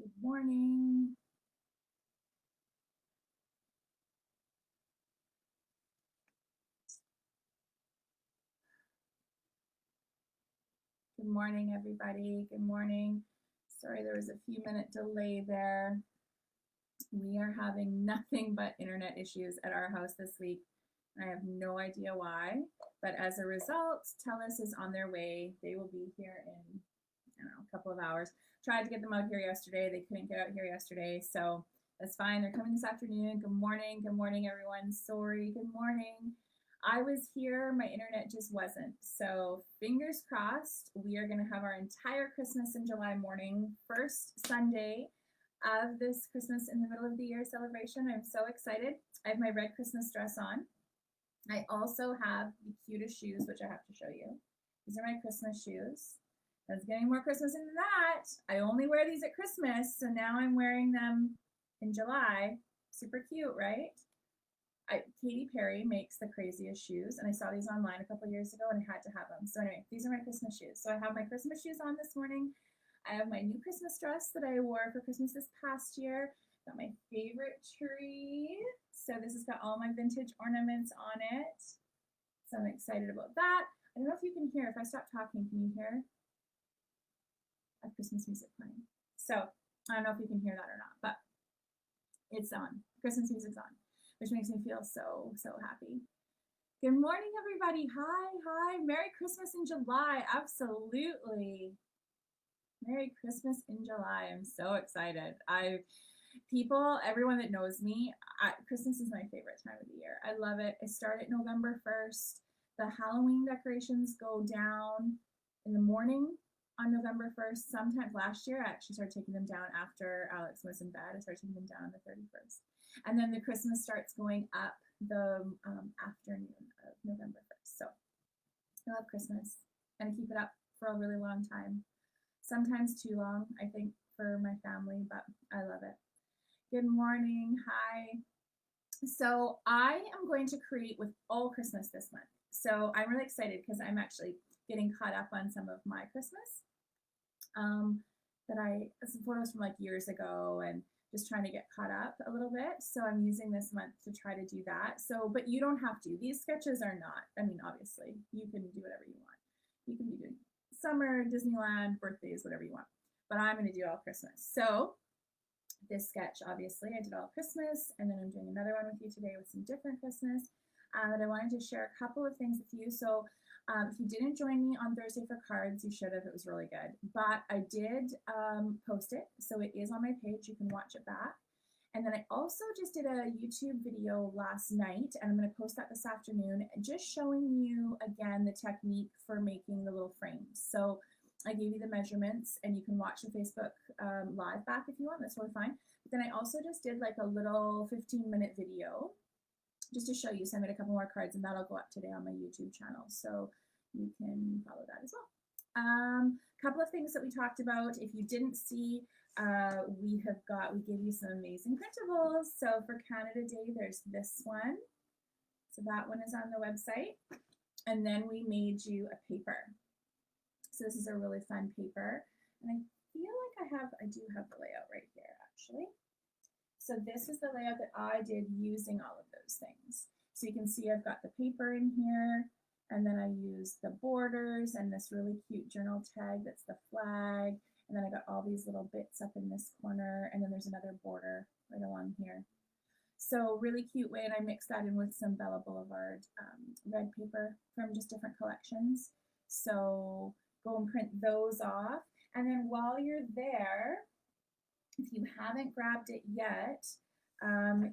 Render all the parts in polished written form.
Good morning. Good morning, everybody. Good morning. Sorry, there was a few minute delay there. We are having nothing but internet issues at our house this week. I have no idea why, but as a result, TELUS is on their way. They will be here in, I don't know, a couple of hours. Tried to get them out here yesterday. They couldn't get out here yesterday, so that's fine. They're coming this afternoon. Good morning. Good morning, everyone. Sorry. Good morning. I was here, my internet just wasn't. So fingers crossed, we are going to have our entire Christmas in July morning, first Sunday of this Christmas in the middle of the year celebration. I'm so excited. I have my red Christmas dress on. I also have the cutest shoes, which I have to show you. These are my Christmas shoes. I was getting more Christmas into that. I only wear these at Christmas, so now I'm wearing them in July. Super cute, right? Katy Perry makes the craziest shoes, and I saw these online a couple years ago, and I had to have them. So anyway, these are my Christmas shoes. So I have my Christmas shoes on this morning. I have my new Christmas dress that I wore for Christmas this past year. Got my favorite tree. So this has got all my vintage ornaments on it. So I'm excited about that. I don't know if you can hear. If I stop talking, can you hear? I have Christmas music playing. So I don't know if you can hear that or not, but it's on. Christmas music's on, which makes me feel so, so happy. Good morning, everybody. Hi. Merry Christmas in July. Absolutely. Merry Christmas in July. I'm so excited. Everyone that knows me, Christmas is my favorite time of the year. I love it. I start at November 1st. The Halloween decorations go down in the morning on November 1st. Sometimes last year, I actually started taking them down after Alex was in bed. I started taking them down on the 31st. And then the Christmas starts going up the afternoon of November 1st. So I love Christmas and I keep it up for a really long time. Sometimes too long, I think, for my family, but I love it. Good morning. Hi. So I am going to create with all Christmas this month. So I'm really excited because I'm actually getting caught up on some of my Christmas some photos from like years ago and just trying to get caught up a little bit. So I'm using this month to try to do that. So, but you don't have to. These sketches are not, obviously, you can do whatever you want. You can be doing summer, Disneyland, birthdays, whatever you want. But I'm going to do all Christmas. So this sketch, obviously, I did all Christmas, and then I'm doing another one with you today with some different Christmas. But I wanted to share a couple of things with you. So if you didn't join me on Thursday for cards, you should have. It was really good. But I did post it, so it is on my page. You can watch it back. And then I also just did a YouTube video last night, and I'm going to post that this afternoon, just showing you, again, the technique for making the little frames. So I gave you the measurements, and you can watch the Facebook live back if you want. That's totally fine. But then I also just did like a little 15-minute video just to show you. So I made a couple more cards, and that'll go up today on my YouTube channel. So you can follow that as well. Couple of things that we talked about. If you didn't see, we gave you some amazing printables. So for Canada Day, there's this one. So that one is on the website. And then we made you a paper. So this is a really fun paper. And I feel like I do have the layout right here, actually. So this is the layout that I did using all of those things. So you can see I've got the paper in here, and then I used the borders and this really cute journal tag that's the flag. And then I got all these little bits up in this corner, and then there's another border right along here. So really cute way, and I mixed that in with some Bella Boulevard red paper from just different collections. So go and print those off. And then while you're there, if you haven't grabbed it yet,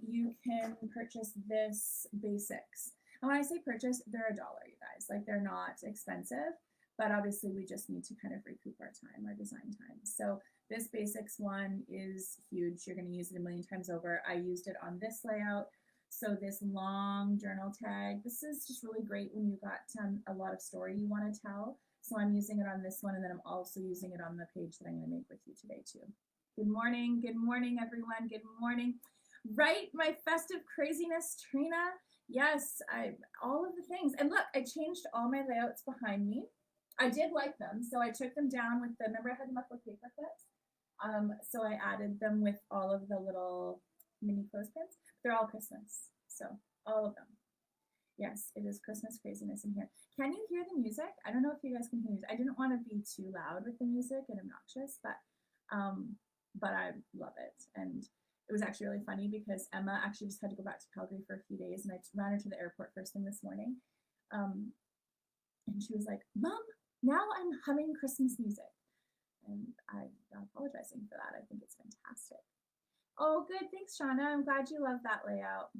you can purchase this basics. And when I say purchase, they're $1, you guys. Like, they're not expensive, but obviously we just need to kind of recoup our time, our design time. So this basics one is huge. You're going to use it a million times over. I used it on this layout. So this long journal tag, this is just really great when you've got a lot of story you want to tell. So I'm using it on this one, and then I'm also using it on the page that I'm going to make with you today too. Good morning, everyone. Good morning. Right, my festive craziness, Trina. Yes, all of the things. And look, I changed all my layouts behind me. I did like them, so I took them down with remember I had them up with paper clips? So I added them with all of the little mini clothespins. They're all Christmas, so all of them. Yes, it is Christmas craziness in here. Can you hear the music? I don't know if you guys can hear music. I didn't want to be too loud with the music and obnoxious, but I love it. And it was actually really funny because Emma actually just had to go back to Calgary for a few days, and I ran her to the airport first thing this morning. And she was like, "Mom, now I'm humming Christmas music." And I'm apologizing for that. I think it's fantastic. Oh, good. Thanks, Shauna. I'm glad you love that layout.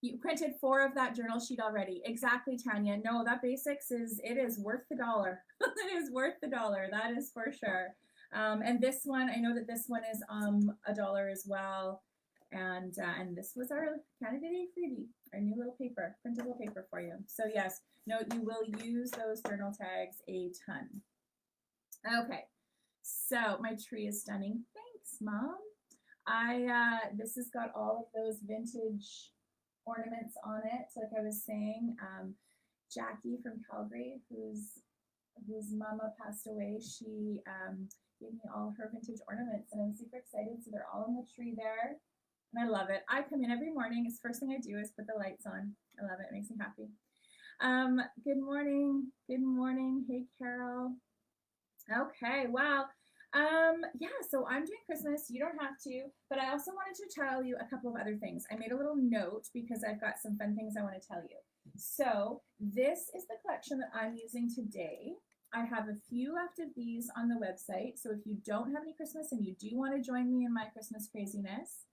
You printed 4 of that journal sheet already. Exactly, Tanya. No, that basics it is worth the $1. It is worth the $1. That is for sure. And this one, I know that this one is $1 as well. And this was our Canada Day freebie, our new little paper, printable paper for you. So yes, no, you will use those journal tags a ton. Okay, so my tree is stunning. Thanks, Mom. This has got all of those vintage ornaments on it, like I was saying. Jackie from Calgary, whose mama passed away, she gave me all her vintage ornaments, and I'm super excited. So they're all in the tree there, and I love it. I come in every morning. It's the first thing I do is put the lights on. I love it. It makes me happy. Good morning. Good morning. Hey, Carol. Okay, wow. Yeah, so I'm doing Christmas. You don't have to, but I also wanted to tell you a couple of other things. I made a little note because I've got some fun things I want to tell you. So this is the collection that I'm using today. I have a few left of these on the website. So if you don't have any Christmas and you do want to join me in my Christmas craziness,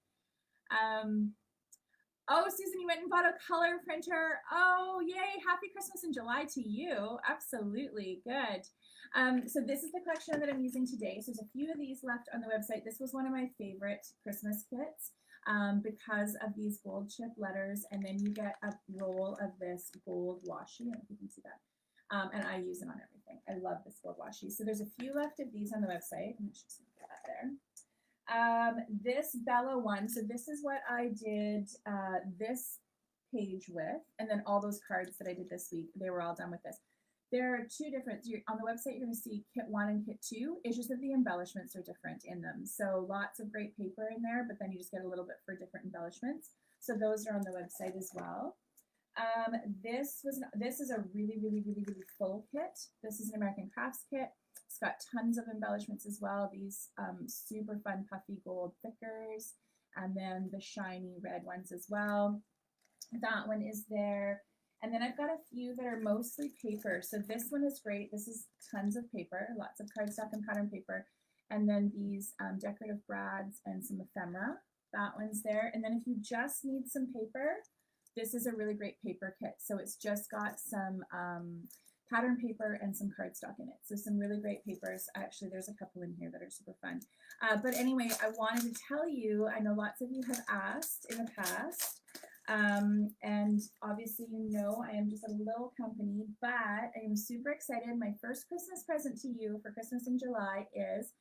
oh, Susan, you went and bought a color printer. Oh, yay. Happy Christmas in July to you. Absolutely. Good. So this is the collection that I'm using today. So there's a few of these left on the website. This was one of my favorite Christmas kits because of these gold chip letters. And then you get a roll of this gold washi. I don't know if you can see that. And I use it on everything. I love this gold washi. So there's a few left of these on the website. I'm just going to put that there. This Bella one, so this is what I did this page with, and then all those cards that I did this week, they were all done with this. There are two different, on the website you're going to see kit 1 and kit 2, it's just that the embellishments are different in them. So lots of great paper in there, but then you just get a little bit for different embellishments. So those are on the website as well. This is a really full kit. This is an American Crafts kit. It's got tons of embellishments as well. These super fun puffy gold thickers, and then the shiny red ones as well. That one is there. And then I've got a few that are mostly paper. So this one is great. This is tons of paper, lots of cardstock and pattern paper. And then these decorative brads and some ephemera. That one's there. And then if you just need some paper, this is a really great paper kit. So it's just got some pattern paper and some cardstock in it. So some really great papers. Actually, there's a couple in here that are super fun. But anyway, I wanted to tell you, I know lots of you have asked in the past, and obviously you know I am just a little company, but I am super excited. My first Christmas present to you for Christmas in July is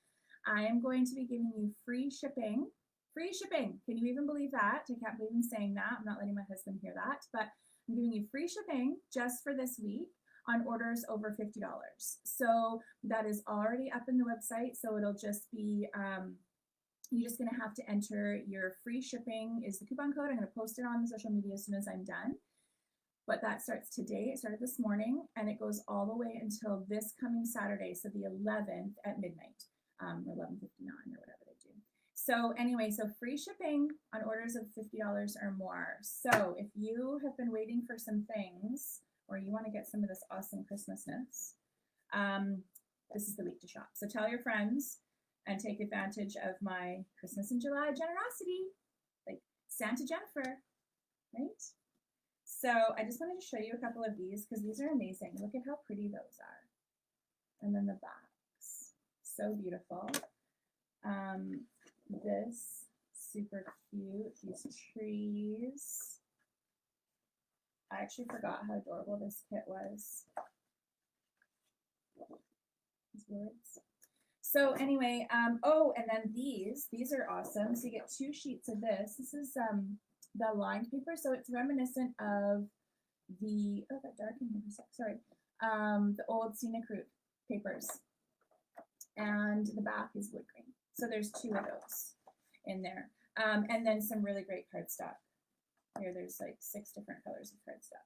I am going to be giving you free shipping. Free shipping. Can you even believe that? I can't believe I'm saying that. I'm not letting my husband hear that, but I'm giving you free shipping just for this week on orders over $50. So that is already up in the website. So it'll just be, you're just going to have to enter your free shipping is the coupon code. I'm going to post it on the social media as soon as I'm done. But that starts today. It started this morning, and it goes all the way until this coming Saturday, so the 11th at midnight, or 11:59 or whatever they do. So anyway, so free shipping on orders of $50 or more. So if you have been waiting for some things, or you want to get some of this awesome Christmasness, this is the week to shop. So tell your friends and take advantage of my Christmas in July generosity, like Santa Jennifer, right? So I just wanted to show you a couple of these because these are amazing. Look at how pretty those are. And then the backs, so beautiful. This, super cute, these trees. I actually forgot how adorable this kit was. These words. So anyway, oh, and then these are awesome. So you get 2 sheets of this. This is the lined paper, so it's reminiscent of the, oh, that dark in here, sorry, the old scenic route papers. and the back is wood grain. So there's 2 of those in there. And then some really great cardstock. Here, there's like 6 different colors of cardstock.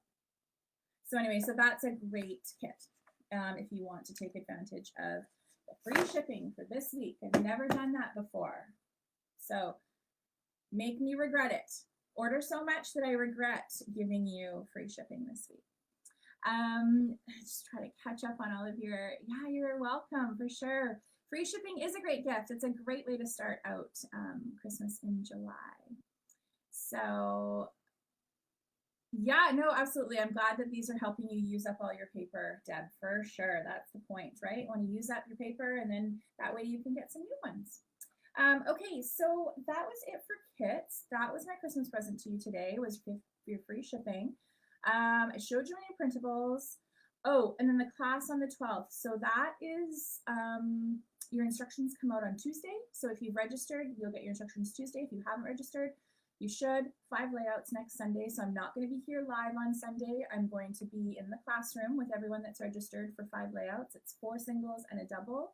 So anyway, so that's a great kit if you want to take advantage of the free shipping for this week. I've never done that before. So make me regret it. Order so much that I regret giving you free shipping this week. Just try to catch up on all of your, yeah, you're welcome for sure. Free shipping is a great gift. It's a great way to start out Christmas in July. So yeah, no, absolutely. I'm glad that these are helping you use up all your paper, Deb, for sure. That's the point, right? Want to use up your paper, and then that way you can get some new ones. Okay, so that was it for kits. That was my Christmas present to you today, was your free shipping. I showed you my printables. Oh, and then the class on the 12th. So that is, your instructions come out on Tuesday. So if you've registered, you'll get your instructions Tuesday. If you haven't registered, you should. 5 layouts next Sunday. So I'm not going to be here live on Sunday. I'm going to be in the classroom with everyone that's registered for 5 layouts. It's 4 singles and a double.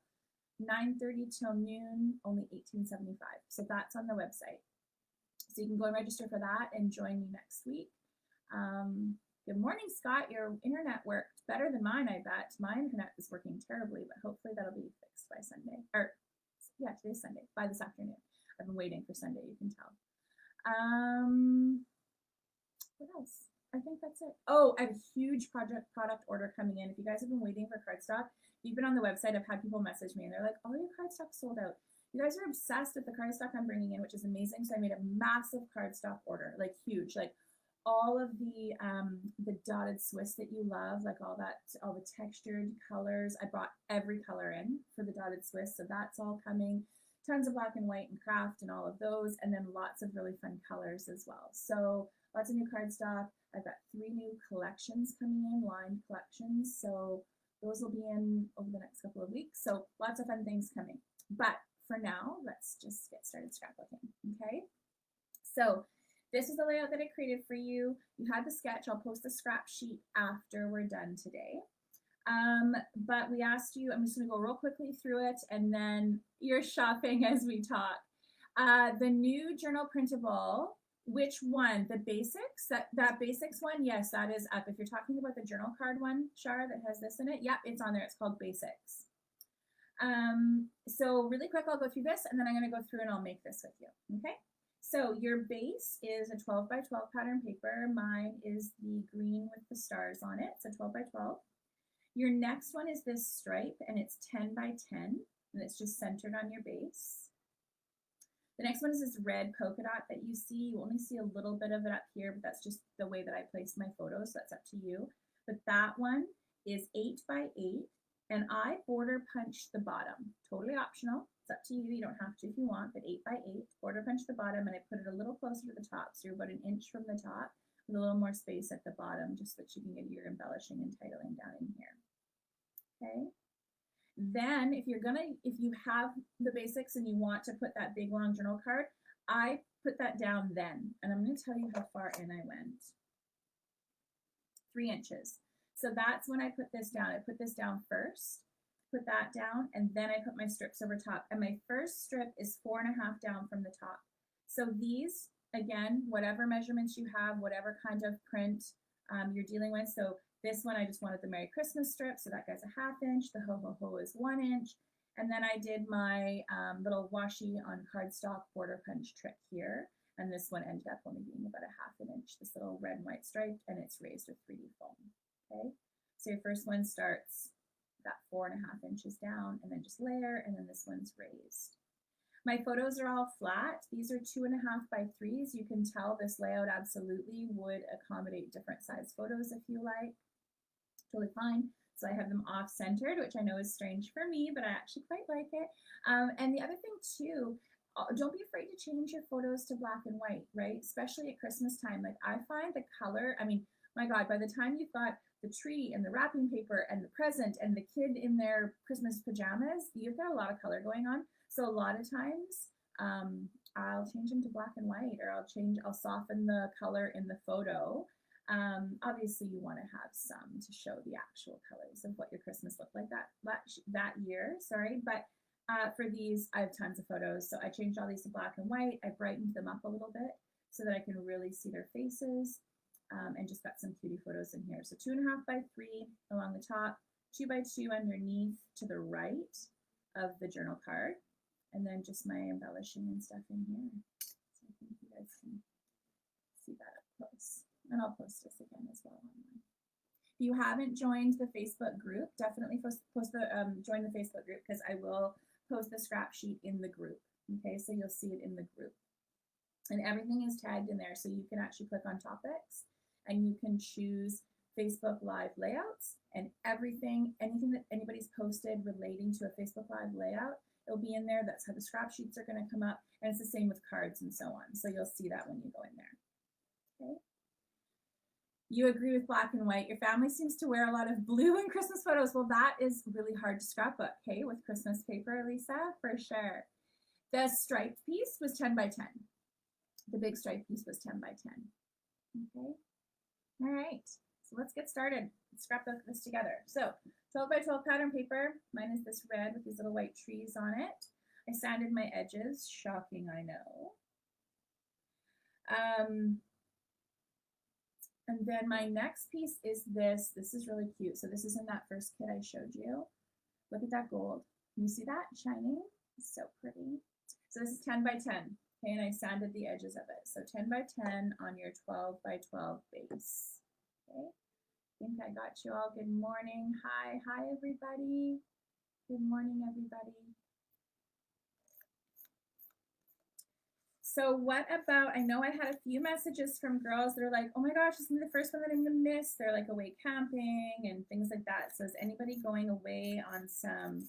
9:30 till noon, only $18.75. So that's on the website. So you can go and register for that and join me next week. Good morning, Scott. Your internet worked better than mine, I bet. My internet is working terribly, but hopefully that'll be fixed by Sunday. Or, yeah, today's Sunday, by this afternoon. I've been waiting for Sunday, you can tell. What else? I think that's it. Oh, I have a huge product order coming in. If you guys have been waiting for cardstock, you've been on the website, I've had people message me and they're like, oh, your cardstock sold out. You guys are obsessed with the cardstock I'm bringing in, which is amazing. So I made a massive cardstock order, like huge, like all of the dotted Swiss that you love, like all the textured colors. I brought every color in for the dotted Swiss. So that's all coming. Tons of black and white and craft and all of those. And then lots of really fun colors as well. So lots of new cardstock. I've got 3 new collections coming in, lined collections. So those will be in over the next couple of weeks. So lots of fun things coming. But for now, let's just get started scrapbooking, okay? So this is the layout that I created for you. You had the sketch. I'll post the scrap sheet after we're done today. But we asked you, I'm just gonna go real quickly through it and then you're shopping as we talk. The new journal printable, which one? The basics? That basics one? Yes, that is up. If you're talking about the journal card one, Shar, that has this in it, yep, it's on there. It's called basics. So really quick, I'll go through this and then I'm gonna go through and I'll make this with you, okay? So your base is a 12 by 12 pattern paper. Mine is the green with the stars on it. It's a 12 by 12. Your next one is this stripe and it's 10 by 10 and it's just centered on your base. The next one is this red polka dot that you see. You only see a little bit of it up here, but that's just the way that I placed my photos, so that's up to you. But that one is 8 by 8 and I border punched the bottom. Totally optional. It's up to you. You don't have to if you want, but 8 by 8, border punch the bottom and I put it a little closer to the top. So you're about an inch from the top with a little more space at the bottom, just so that you can get your embellishing and titling down in here. Okay. Then if you have the basics and you want to put that big long journal card, I put that down then. And I'm going to tell you how far in I went. 3 inches. So that's when I put this down. I put this down first, put that down, and then I put my strips over top. And my first strip is 4.5 down from the top. So these, again, whatever measurements you have, whatever kind of print you're dealing with. So this one, I just wanted the Merry Christmas strip, so that guy's a 1/2 inch. The Ho Ho Ho is 1 inch. And then I did my little washi on cardstock border punch trick here. And this one ended up only being about a 1/2 inch, this little red and white stripe, and it's raised with 3D foam. Okay, so your first one starts that 4.5 inches down, and then just layer, and then this one's raised. My photos are all flat. These are 2.5 by 3s. You can tell this layout absolutely would accommodate different size photos if you like. Totally fine. So I have them off-centered, which I know is strange for me, but I actually quite like it. And the other thing too, don't be afraid to change your photos to black and white, right? Especially at Christmas time. Like I find the color, I mean, my God, by the time you've got the tree and the wrapping paper and the present and the kid in their Christmas pajamas, you've got a lot of color going on. So a lot of times I'll change them to black and white, or I'll soften the color in the photo. Obviously you want to have some to show the actual colors of what your Christmas looked like that year, sorry, but For these, I have tons of photos. So I changed all these to black and white. I brightened them up a little bit so that I can really see their faces, and just got some cutie photos in here. So 2.5 by 3 along the top, 2 by 2 underneath to the right of the journal card, and then just my embellishing and stuff in here. So I think you guys can see that up close. And I'll post this again as well online. If you haven't joined the Facebook group, definitely join the Facebook group, because I will post the scrap sheet in the group. Okay, so you'll see it in the group. And everything is tagged in there, so you can actually click on topics and you can choose Facebook Live layouts, and anything that anybody's posted relating to a Facebook Live layout, it'll be in there. That's how the scrap sheets are going to come up, and it's the same with cards and so on. So you'll see that when you go in there. Okay. You agree with black and white. Your family seems to wear a lot of blue in Christmas photos. Well, that is really hard to scrapbook, okay, with Christmas paper, Lisa, for sure. The striped piece was 10 by 10. The big striped piece was 10 by 10. Okay. All right. So let's get started. Let's scrapbook this together. So 12 by 12 pattern paper. Mine is this red with these little white trees on it. I sanded my edges. Shocking, I know. And then my next piece is this. This is really cute. So this is in that first kit I showed you. Look at that gold. Can you see that shining? It's so pretty. So this is 10 by 10. Okay, and I sanded the edges of it. So 10 by 10 on your 12 by 12 base. Okay, I think I got you all. Good morning. Hi everybody. Good morning, everybody. So what about, I know I had a few messages from girls that are like, oh my gosh, this is the first one that I'm gonna miss. They're like away camping and things like that. So is anybody going away on some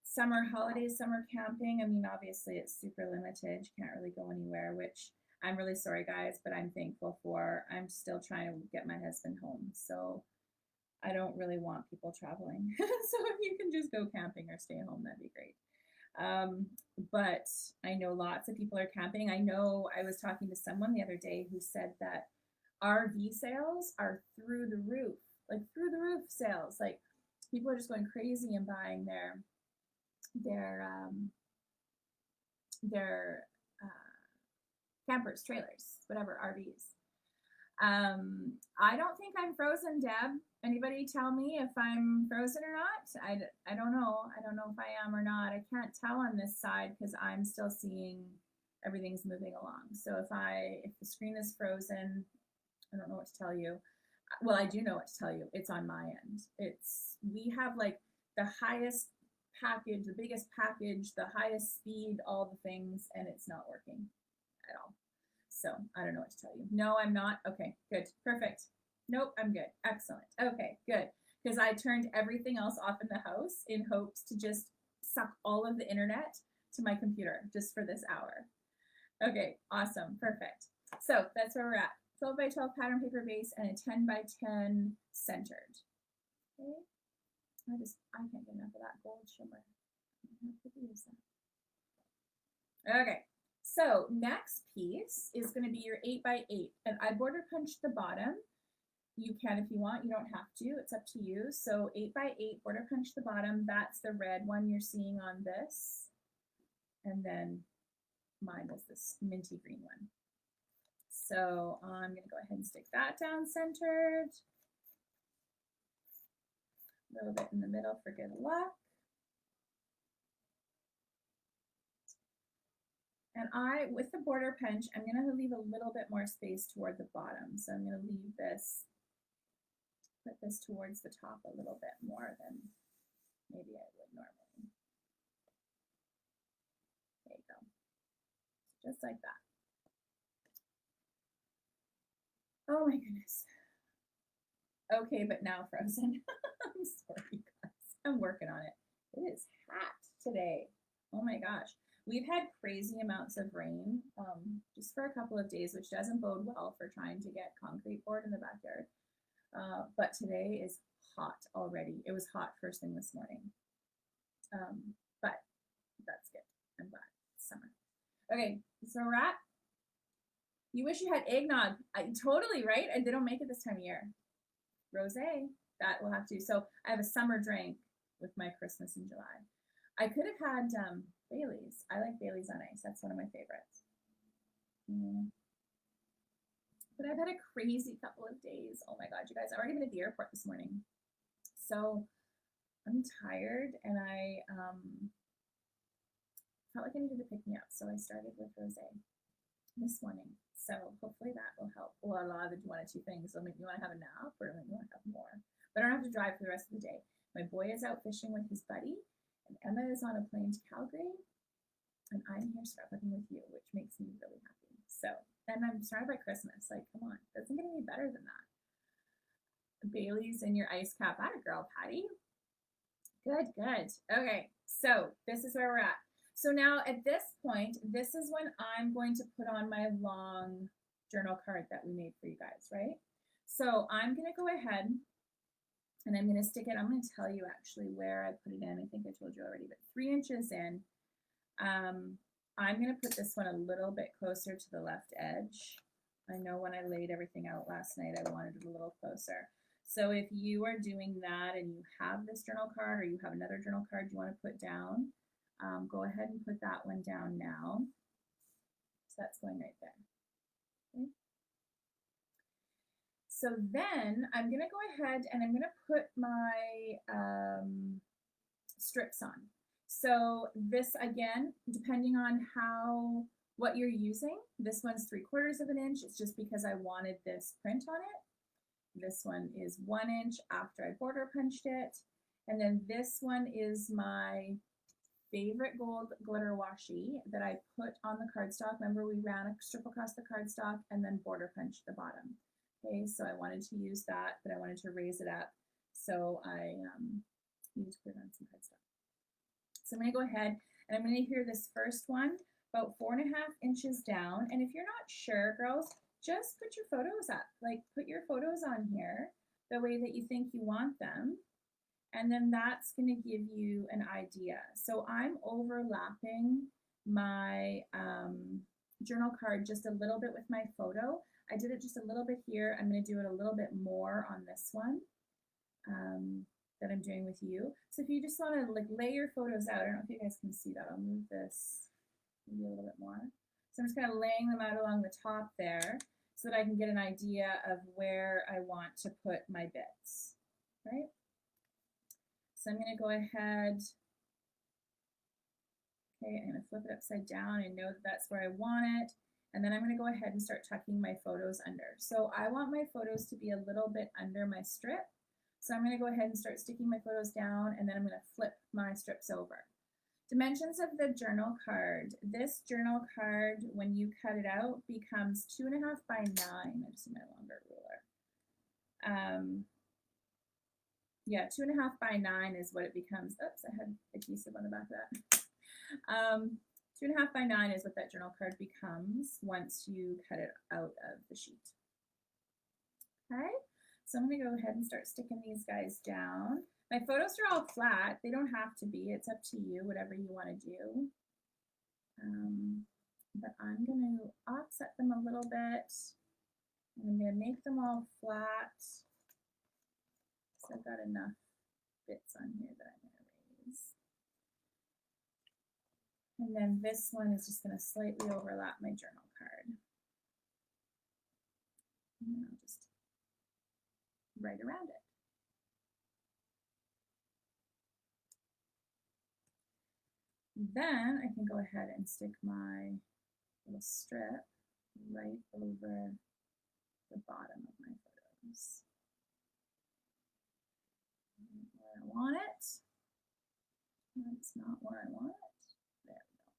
summer holidays, summer camping? I mean, obviously it's super limited. You can't really go anywhere, which I'm really sorry guys, but I'm thankful for. I'm still trying to get my husband home. So I don't really want people traveling. So if you can just go camping or stay home, that'd be great. But I know lots of people are camping. I know I was talking to someone the other day who said that RV sales are through the roof, like through the roof sales. Like people are just going crazy and buying their campers, trailers, whatever, RVs. I don't think I'm frozen, Deb. Anybody tell me if I'm frozen or not? I don't know. I don't know if I am or not. I can't tell on this side because I'm still seeing everything's moving along. So if the screen is frozen, I don't know what to tell you. Well, I do know what to tell you. It's on my end. We have like the highest package, the biggest package, the highest speed, all the things, and it's not working at all. So I don't know what to tell you. No, I'm not. Okay, good. Perfect. Nope, I'm good. Excellent. Okay, good. Because I turned everything else off in the house in hopes to just suck all of the internet to my computer just for this hour. Okay, awesome. Perfect. So that's where we're at. 12 by 12 pattern paper base and a 10 by 10 centered. Okay. I can't get enough of that gold shimmer. I have to use that. Okay. So next piece is going to be your 8 by 8, and I border punched the bottom. You can if you want, you don't have to, it's up to you. So 8 by 8, border punch the bottom. That's the red one you're seeing on this. And then mine was this minty green one. So I'm going to go ahead and stick that down centered. A little bit in the middle for good luck. And with the border punch, I'm going to leave a little bit more space toward the bottom. So I'm going to leave this, put this towards the top a little bit more than maybe I would normally. There you go. Just like that. Oh my goodness. Okay, but now frozen. I'm sorry, guys. I'm working on it. It is hot today. Oh my gosh. We've had crazy amounts of rain just for a couple of days, which doesn't bode well for trying to get concrete poured in the backyard. But today is hot already. It was hot first thing this morning. But that's good. I'm glad it's summer. Okay, so we're at. You wish you had eggnog. Totally, right? And they don't make it this time of year. Rosé, that will have to. So I have a summer drink with my Christmas in July. I could have had Bailey's. I like Bailey's on ice. That's one of my favorites. But I've had a crazy couple of days. Oh my God, you guys, I've already been at the airport this morning. So I'm tired, and I felt like I needed to pick me up. So I started with rosé this morning. So hopefully that will help. Well, a lot of one or two things. It'll make me want to have a nap, or it'll make me want to have more. But I don't have to drive for the rest of the day. My boy is out fishing with his buddy, and Emma is on a plane to Calgary, and I'm here scrapbooking with you, which makes me really happy. So, and I'm surrounded by Christmas. Like, come on, it doesn't get any better than that. Bailey's in your ice cap. Atta girl, Patty. Good, good. Okay, so this is where we're at. So now at this point, this is when I'm going to put on my long journal card that we made for you guys, right? So I'm going to go ahead and I'm going to stick it. I'm going to tell you actually where I put it in. I think I told you already, but 3 inches in. I'm going to put this one a little bit closer to the left edge. I know when I laid everything out last night, I wanted it a little closer. So if you are doing that and you have this journal card, or you have another journal card you want to put down, go ahead and put that one down now. So that's going right there. Okay. So then I'm going to go ahead and I'm going to put my strips on. So this, again, depending on what you're using, this one's 3/4 of an inch. It's just because I wanted this print on it. This one is 1 inch after I border punched it. And then this one is my favorite gold glitter washi that I put on the cardstock. Remember, we ran a strip across the cardstock and then border punched the bottom. Okay, so I wanted to use that, but I wanted to raise it up. So I need to put it on some cardstock. So I'm going to go ahead and I'm going to adhere this first one about 4.5 inches down. And if you're not sure, girls, just put your photos up. Like, put your photos on here the way that you think you want them. And then that's going to give you an idea. So I'm overlapping my journal card just a little bit with my photo. I did it just a little bit here. I'm going to do it a little bit more on this one that I'm doing with you. So if you just want to like lay your photos out, I don't know if you guys can see that. I'll move this maybe a little bit more. So I'm just kind of laying them out along the top there so that I can get an idea of where I want to put my bits, right? So I'm going to go ahead, okay, I'm going to flip it upside down and know that that's where I want it. And then I'm going to go ahead and start tucking my photos under. So I want my photos to be a little bit under my strip. So I'm going to go ahead and start sticking my photos down, and then I'm going to flip my strips over. Dimensions of the journal card. This journal card, when you cut it out, becomes 2.5 by 9. I just need my longer ruler. Yeah, 2.5 by 9 is what it becomes. Oops, I had adhesive on the back of that. 2.5 by 9 is what that journal card becomes once you cut it out of the sheet. Okay, so I'm going to go ahead and start sticking these guys down. My photos are all flat. They don't have to be. It's up to you, whatever you want to do. But I'm going to offset them a little bit. I'm going to make them all flat. So I've got enough bits on here that I'm going to raise. And then this one is just going to slightly overlap my journal card. And I'll just right around it. Then I can go ahead and stick my little strip right over the bottom of my photos. Where I want it. That's not where I want it. There we go.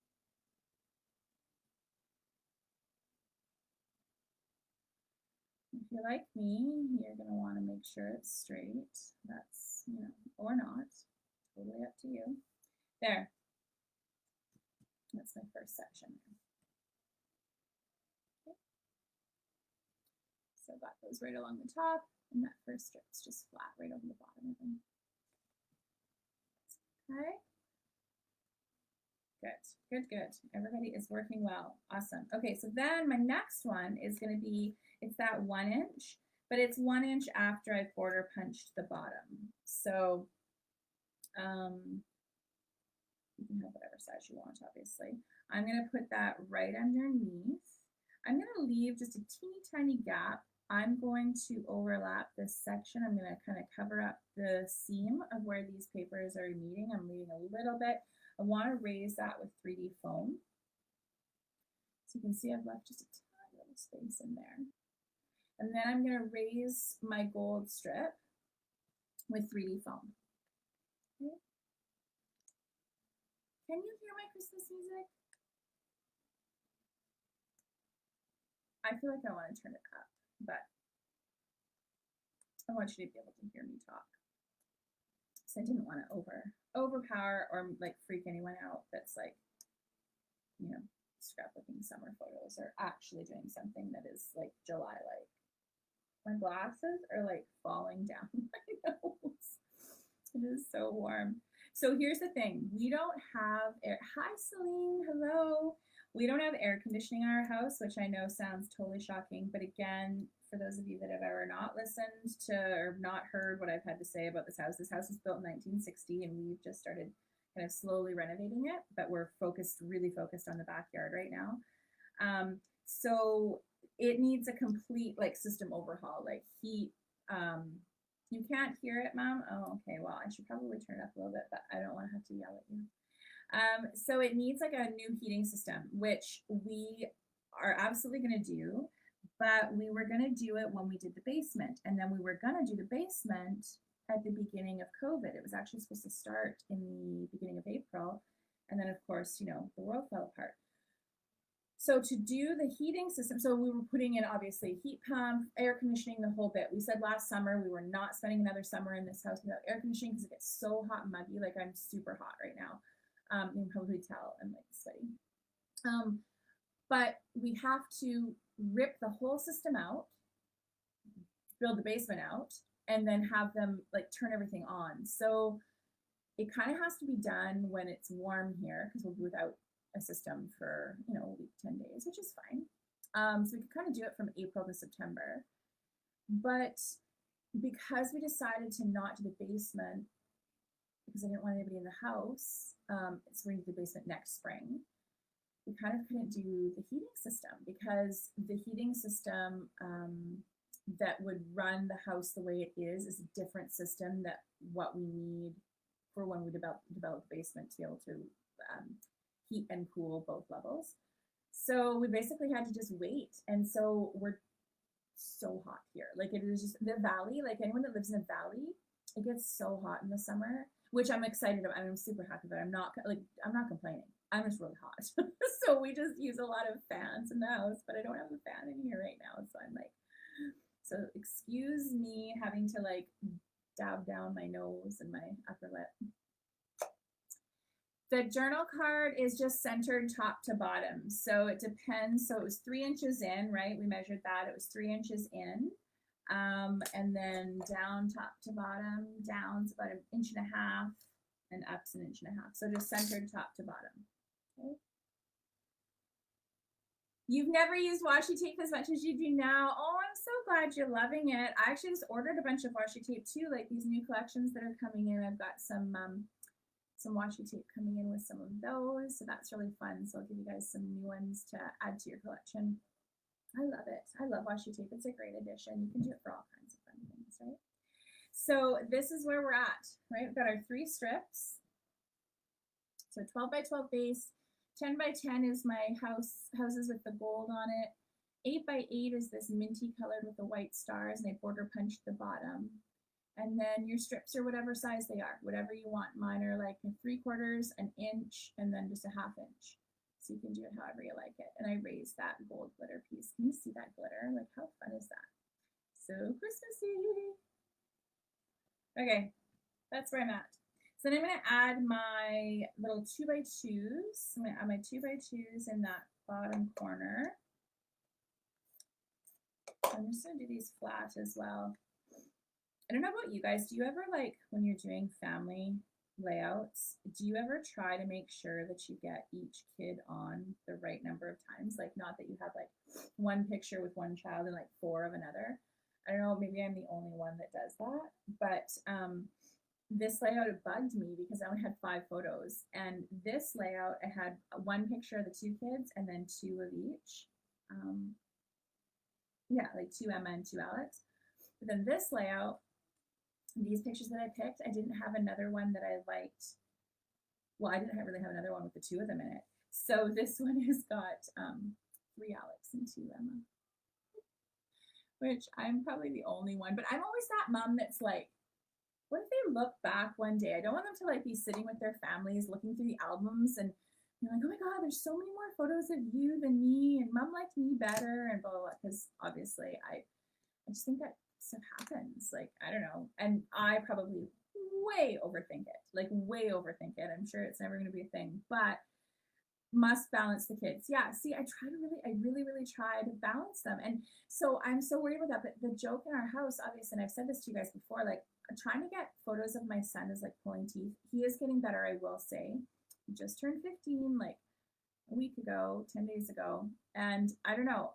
If you're like me, you're going to want to make sure it's straight. That's, you know, or not. Totally up to you. There. That's my first section. Okay. So I've got those right along the top, and that first strip's just flat right over the bottom of them. Okay. Good, good, good. Everybody is working well. Awesome. Okay, so then my next one is going to be, it's that 1 inch, but it's 1 inch after I border punched the bottom. So You can have whatever size you want, obviously. I'm going to put that right underneath. I'm going to leave just a teeny tiny gap. I'm going to overlap this section. I'm going to kind of cover up the seam of where these papers are meeting. I'm leaving a little bit. I want to raise that with 3D foam. So you can see I've left just a tiny little space in there. And then I'm going to raise my gold strip with 3D foam. Okay. Can you hear my Christmas music? I feel like I want to turn it up, but I want you to be able to hear me talk. So I didn't want to overpower or like freak anyone out that's like, you know, scrapbooking summer photos or actually doing something that is like July-like. My glasses are like falling down my nose. It is so warm. So here's the thing. We don't have air. Hi, Celine. Hello. We don't have air conditioning in our house, which I know sounds totally shocking. But again, for those of you that have ever not listened to or not heard what I've had to say about this house was built in 1960 and we've just started kind of slowly renovating it, but we're really focused on the backyard right now. So it needs a complete like system overhaul, like heat. You can't hear it, Mom? Oh, okay. Well, I should probably turn it up a little bit, but I don't want to have to yell at you. So it needs like a new heating system, which we are absolutely going to do, but we were going to do it when we did the basement. And then we were going to do the basement at the beginning of COVID. It was actually supposed to start in the beginning of April. And then, of course, you know, the world fell apart. So to do the heating system, so we were putting in obviously heat pump, air conditioning, the whole bit. We said last summer we were not spending another summer in this house without air conditioning because it gets so hot and muggy. Like I'm super hot right now. You can probably tell I'm like sweaty. But we have to rip the whole system out, build the basement out, and then have them like turn everything on. So it kind of has to be done when it's warm here because we'll be without a system for, you know, a week, 10 days, which is fine. So we could kind of do it from April to September. But because we decided to not do the basement, because I didn't want anybody in the house, so we're going to do the basement next spring, we kind of couldn't do the heating system because the heating system that would run the house the way it is a different system that what we need for when we develop the basement to be able to heat and cool both levels. So we basically had to just wait. And so we're so hot here. Like it is just the valley, like anyone that lives in a valley, it gets so hot in the summer, which I'm excited about. I'm super happy about. I'm not complaining. I'm just really hot. So we just use a lot of fans in the house, but I don't have a fan in here right now. So I'm like, so excuse me having to like dab down my nose and my upper lip. The journal card is just centered top to bottom. So it depends. So it was 3 inches in, right? We measured that. It was 3 inches in. And then down top to bottom, down's about 1.5 inches, and up's 1.5 inches. So just centered top to bottom. Okay. You've never used washi tape as much as you do now. Oh, I'm so glad you're loving it. I actually just ordered a bunch of washi tape too, like these new collections that are coming in. I've got some washi tape coming in with some of those, so that's really fun. So I'll give you guys some new ones to add to your collection. I love it. I love washi tape. It's a great addition. You can do it for all kinds of fun things, right? So this is where we're at, right? We've got our 3 strips. So 12 by 12 base, 10 by 10 is my houses with the gold on it. 8 by 8 is this minty colored with the white stars, and I border punched the bottom. And then your strips are whatever size they are, whatever you want. Mine are like 3/4, 1 inch, and then just 1/2 inch. So you can do it however you like it. And I raised that gold glitter piece. Can you see that glitter? Like, how fun is that? So Christmassy. Okay, that's where I'm at. So then I'm going to add my little 2x2s. I'm going to add my 2x2s in that bottom corner. I'm just going to do these flat as well. I don't know about you guys. Do you ever, like, when you're doing family layouts, do you ever try to make sure that you get each kid on the right number of times? Like, not that you have, like, 1 picture with 1 child and, like, 4 of another. I don't know. Maybe I'm the only one that does that. But this layout, it bugged me because I only had 5 photos. And this layout, I had one picture of the 2 kids and then 2 of each. Yeah, like 2 Emma and 2 Alex. But then this layout, these pictures that I picked, I didn't have another one that I liked. Well, I didn't really have another one with the 2 of them in it. So this one has got 3 Alex and 2 Emma, which I'm probably the only one. But I'm always that mom that's like, what if they look back one day? I don't want them to like be sitting with their families looking through the albums and you're like, oh my God, there's so many more photos of you than me, and mom liked me better, and blah, blah, blah. Because obviously I just think that stuff happens. Like, I don't know. And I probably way overthink it. Like, way overthink it. I'm sure it's never going to be a thing. But must balance the kids. Yeah, see, I really try to balance them. And so I'm so worried about that. But the joke in our house, obviously, and I've said this to you guys before, like, trying to get photos of my son is like pulling teeth. He is getting better, I will say. He just turned 15, like a week ago, 10 days ago. And I don't know,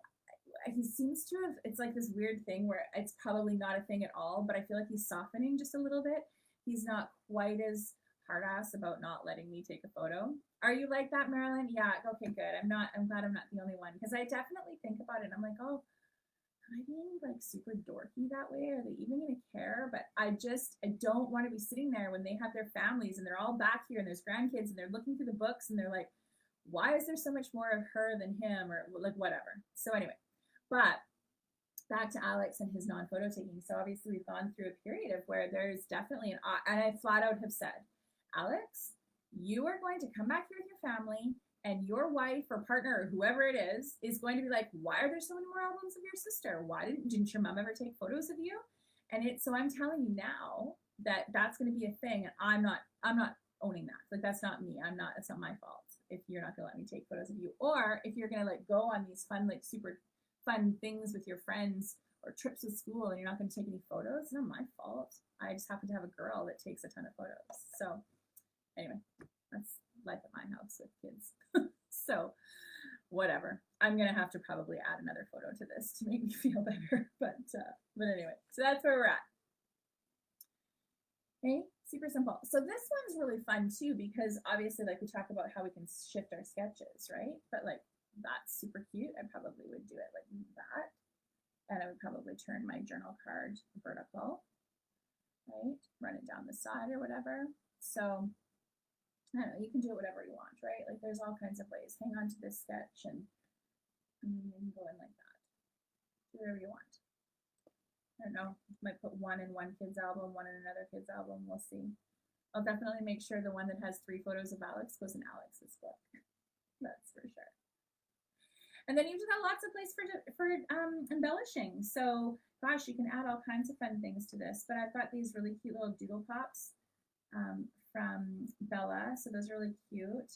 he seems to have, it's like this weird thing where it's probably not a thing at all, but I feel like he's softening just a little bit. He's not quite as hard ass about not letting me take a photo. Are you like that, Marilyn? Yeah, okay, good. I'm glad I'm not the only one, because I definitely think about it and I'm like, oh, am I being like super dorky that way? Are they even gonna care? But I don't want to be sitting there when they have their families and they're all back here and there's grandkids and they're looking through the books and they're like, why is there so much more of her than him, or like whatever. So anyway, but back to Alex and his non-photo taking. So obviously we've gone through a period of where there's definitely and I flat out have said, Alex, you are going to come back here with your family, and your wife or partner or whoever it is going to be like, why are there so many more albums of your sister? Why didn't your mom ever take photos of you? And so I'm telling you now that that's going to be a thing, and I'm not owning that. Like, that's not me. It's not my fault if you're not going to let me take photos of you, or if you're going to like go on these fun, like super fun things with your friends or trips with school and you're not going to take any photos. It's not my fault. I just happen to have a girl that takes a ton of photos. So anyway, that's life at my house with kids. So whatever. I'm going to have to probably add another photo to this to make me feel better. But anyway, so that's where we're at. Okay, super simple. So this one's really fun too, because obviously, like, we talk about how we can shift our sketches, right? But like, that's super cute. I probably would do it like that. And I would probably turn my journal card vertical, right? Run it down the side or whatever. So I don't know, you can do it whatever you want, right? Like, there's all kinds of ways. Hang on to this sketch and you can go in like that. Do whatever you want. I don't know, might put one in one kid's album, one in another kid's album. We'll see. I'll definitely make sure the one that has 3 photos of Alex goes in Alex's book. That's for sure. And then you've just got lots of place for embellishing. So gosh, you can add all kinds of fun things to this. But I've got these really cute little doodle pops from Bella. So those are really cute.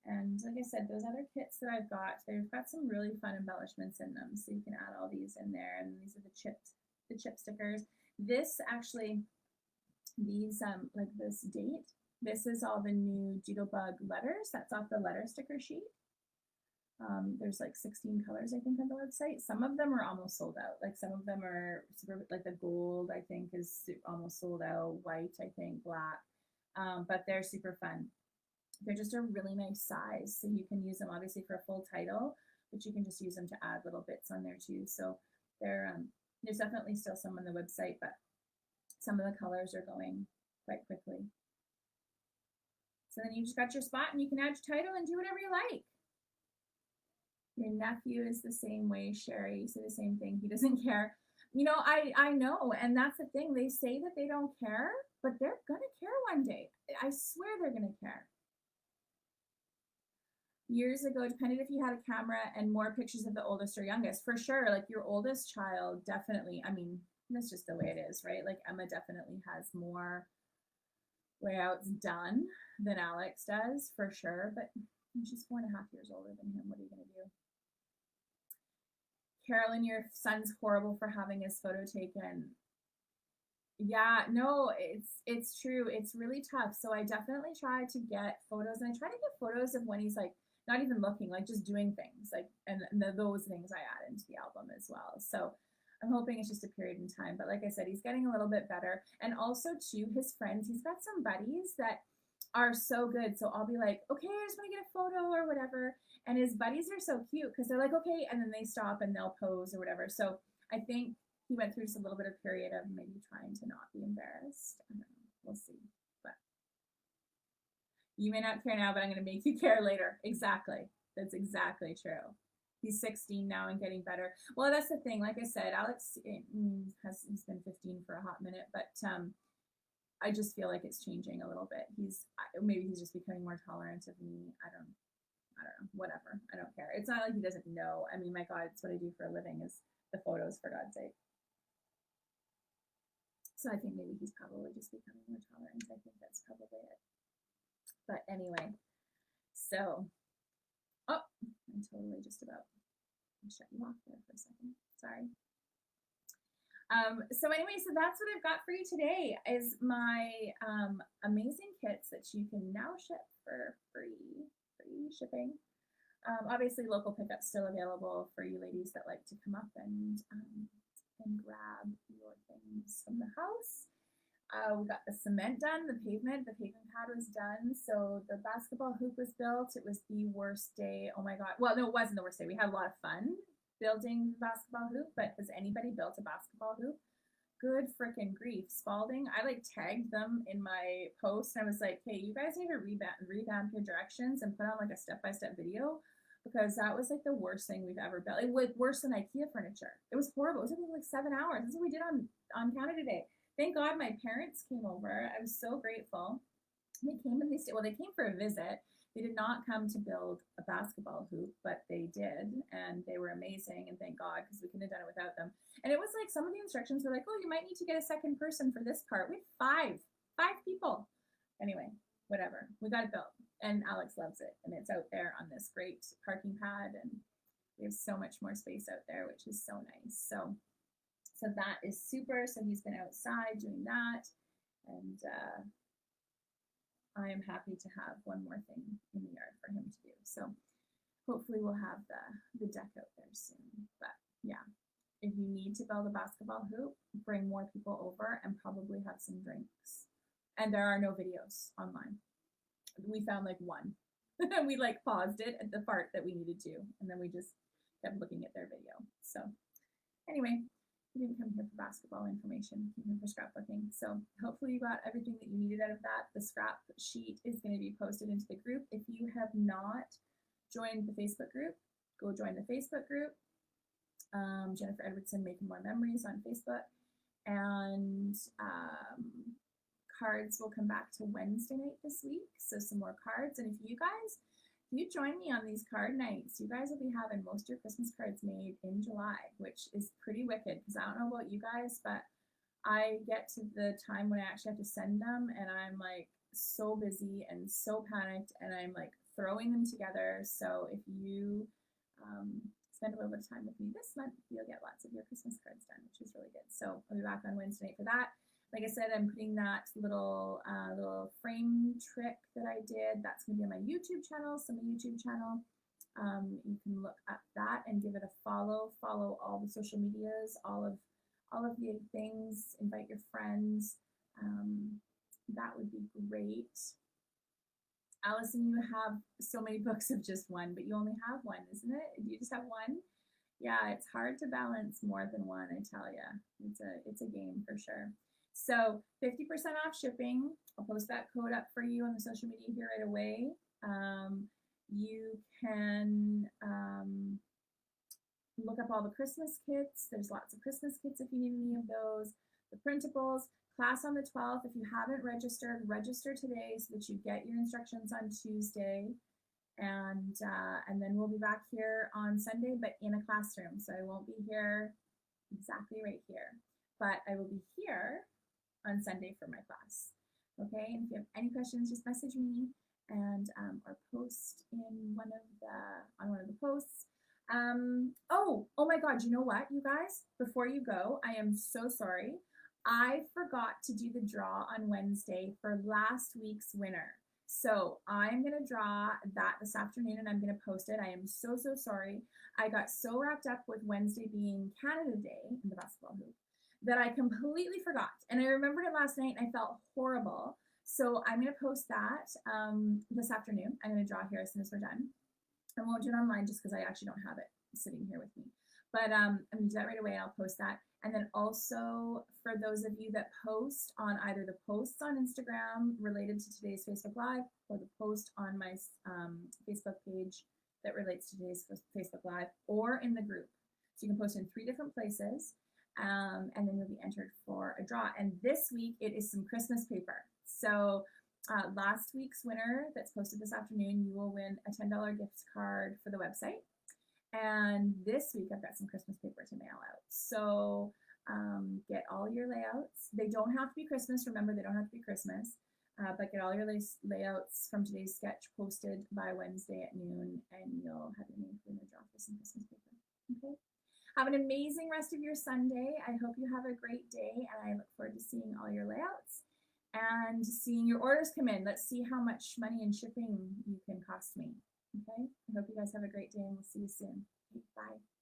And like I said, those other kits that I've got, they've got some really fun embellishments in them. So you can add all these in there. And these are the chip stickers. This actually, these like this date, this is all the new Doodlebug letters. That's off the letter sticker sheet. There's like 16 colors, I think, on the website. Some of them are almost sold out. Like, some of them are super, like the gold, I think, is almost sold out. White, I think, black. But they're super fun. They're just a really nice size. So you can use them obviously for a full title, but you can just use them to add little bits on there too. So they're, there's definitely still some on the website, but some of the colors are going quite quickly. So then you just got your spot and you can add your title and do whatever you like. Your nephew is the same way, Sherry. You say the same thing. He doesn't care. You know, I know, and that's the thing. They say that they don't care, but they're going to care one day. I swear they're going to care. Years ago, depending if you had a camera and more pictures of the oldest or youngest, for sure. Like, your oldest child, definitely. I mean, that's just the way it is, right? Like, Emma definitely has more layouts done than Alex does, for sure. But she's 4.5 years older than him. What are you going to do? Carolyn, your son's horrible for having his photo taken. Yeah, no, it's true. It's really tough. So I definitely try to get photos, and I try to get photos of when he's like not even looking, like just doing things, like, and those things I add into the album as well. So I'm hoping it's just a period in time. But like I said, he's getting a little bit better. And also, too, his friends, he's got some buddies that are so good. So I'll be like, okay, I just want to get a photo or whatever. And his buddies are so cute because they're like, okay. And then they stop and they'll pose or whatever. So I think he went through just a little bit of period of maybe trying to not be embarrassed. I don't know. We'll see. But you may not care now, but I'm going to make you care later. Exactly. That's exactly true. He's 16 now and getting better. Well, that's the thing. Like I said, Alex he's been 15 for a hot minute, but I just feel like it's changing a little bit. Maybe he's just becoming more tolerant of me. I don't know. Whatever. I don't care. It's not like he doesn't know. I mean, my God, it's what I do for a living is the photos, for God's sake. So I think maybe he's probably just becoming more tolerant. I think that's probably it. But anyway, so, oh, I'm totally just about to shut you off there for a second. Sorry. So anyway, so that's what I've got for you today is my amazing kits that you can now ship for free shipping. Obviously, local pickup's still available for you ladies that like to come up and grab your things from the house. We got the cement done, the pavement pad was done. So the basketball hoop was built. It was the worst day. Oh my God. Well, no, it wasn't the worst day. We had a lot of fun building the basketball hoop, but has anybody built a basketball hoop? Good freaking grief. Spalding, I like tagged them in my post and I was like, hey, you guys need to revamp your directions and put on like a step-by-step video because that was like the worst thing we've ever built. It was worse than IKEA furniture. It was horrible. It was like 7 hours. This is what we did on Canada Day. Thank God my parents came over. I was so grateful. They came and they came for a visit. They did not come to build a basketball hoop, but they did, and they were amazing, and thank God, because we couldn't have done it without them. And it was like some of the instructions were like, oh, you might need to get a second person for this part. We had five people. Anyway, whatever. We got it built, and Alex loves it, and it's out there on this great parking pad, and we have so much more space out there, which is so nice. So that is super. So he's been outside doing that, and I am happy to have one more thing in the yard for him to do. So hopefully we'll have the deck out there soon. But yeah, if you need to build a basketball hoop, bring more people over and probably have some drinks. And there are no videos online. We found like one. We like paused it at the part that we needed to, and then we just kept looking at their video. So anyway, we didn't come here for basketball information, we came here for scrapbooking. So hopefully you got everything that you needed out of that. The scrap sheet is going to be posted into the group. If you have not joined the Facebook group, go join the Facebook group. Jennifer Edwardson Making More Memories on Facebook. And cards will come back to Wednesday night this week. So some more cards. And if you join me on these card nights, you guys will be having most of your Christmas cards made in July, which is pretty wicked because I don't know about you guys, but I get to the time when I actually have to send them and I'm like so busy and so panicked and I'm like throwing them together. So if you spend a little bit of time with me this month, you'll get lots of your Christmas cards done, which is really good. So I'll be back on Wednesday night for that. Like I said, I'm putting that little frame trick that I did. That's going to be on my YouTube channel, Summer YouTube channel. You can look up that and give it a follow. Follow all the social medias, all of the things. Invite your friends. That would be great. Allison, you have so many books of just one, but you only have one, isn't it? You just have one? Yeah, it's hard to balance more than one, I tell you. It's a game for sure. So 50% off shipping. I'll post that code up for you on the social media here right away. You can look up all the Christmas kits. There's lots of Christmas kits if you need any of those. The printables. Class on the 12th. If you haven't registered, register today so that you get your instructions on Tuesday. And then we'll be back here on Sunday, but in a classroom. So I won't be here exactly right here, but I will be here on Sunday for my class. Okay, and if you have any questions, just message me and or post in one of the posts. Oh my God, you know what, you guys? Before you go, I am so sorry. I forgot to do the draw on Wednesday for last week's winner. So I'm going to draw that this afternoon and I'm going to post it. I am so, so sorry. I got so wrapped up with Wednesday being Canada Day in the basketball hoop that I completely forgot. And I remembered it last night and I felt horrible. So I'm going to post that this afternoon. I'm going to draw here as soon as we're done. I won't do it online just because I actually don't have it sitting here with me. But I'm going to do that right away and I'll post that. And then also for those of you that post on either the posts on Instagram related to today's Facebook Live or the post on my Facebook page that relates to today's Facebook Live or in the group. So you can post in 3 different places and then you'll be entered for a draw. And this week it is some Christmas paper. So last week's winner that's posted this afternoon, you will win a $10 gift card for the website. And this week I've got some Christmas paper to mail out. So get all your layouts. They don't have to be Christmas. Remember, they don't have to be Christmas. But get all your layouts from today's sketch posted by Wednesday at noon, and you'll have your name in the draw for some Christmas paper. Okay. Have an amazing rest of your Sunday. I hope you have a great day, and I look forward to seeing all your layouts and seeing your orders come in. Let's see how much money in shipping you can cost me. Okay. I hope you guys have a great day, and we'll see you soon. Okay, bye.